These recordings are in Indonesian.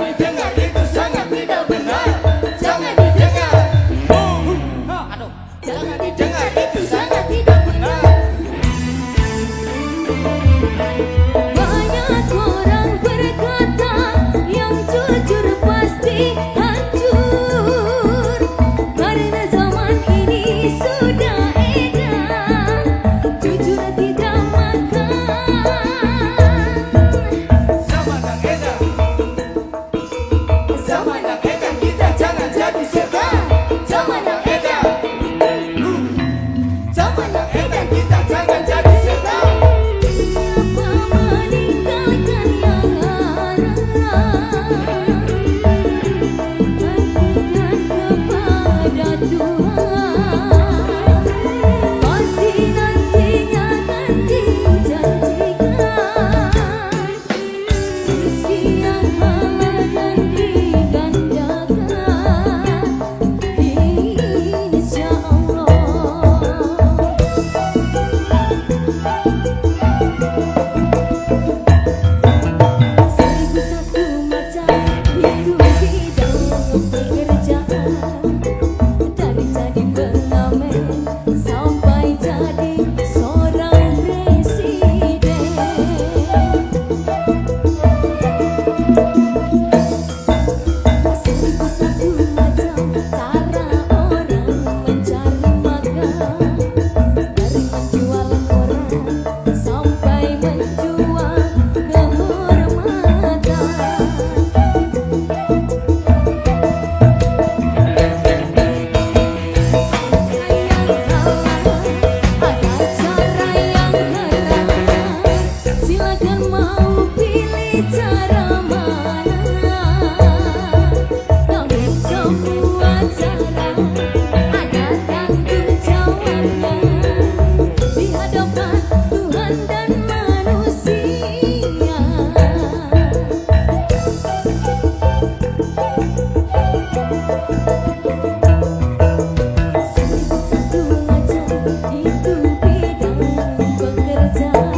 didengar, itu sangat tidak benar. Jangan didengar. Aduh, jangan didengar, itu sangat tidak benar. Banyak orang berkata yang jujur pasti hancur, karena zaman ini sudah edan, jujur tidak makan. Zaman yang edan, zaman yang edan, kita jangan jadi segan. Zaman yang edan, zaman yang edan, kita jangan jadi segan. Siapa meninggalkan yang haram, lakukan kepada Tuhan, pasti nantinya akan dijanjikan rezeki yang halal dan digandakan, insya Allah. Seribu satu macam hidup di dalam pekerjaan, dari jadi pengamen sampai jadi seorang presiden. Seribu satu macam cara orang mencari makan, dari menjual koran sampai menjual kehormatan. Ada cara yang halal, silakan mau pilih cara mana. Namun semua cara ada tanggung jawabnya di hadapan Tuhan dan manusia. Seribu satu macam itu bidang pekerjaan,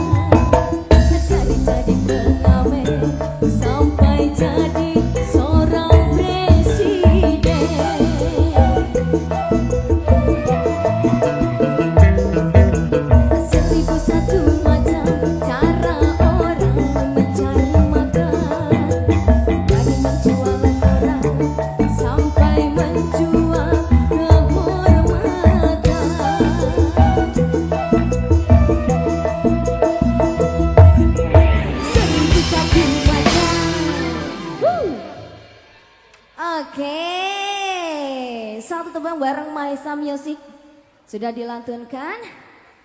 dari jadi pengamen sampai jadi seorang presiden. Seribu satu macam cara orang mencari makan, dari menjual koran sampai menjual kehormatan. Seribu satu macam. Oke, satu tebang bareng Maisa Music sudah dilantunkan.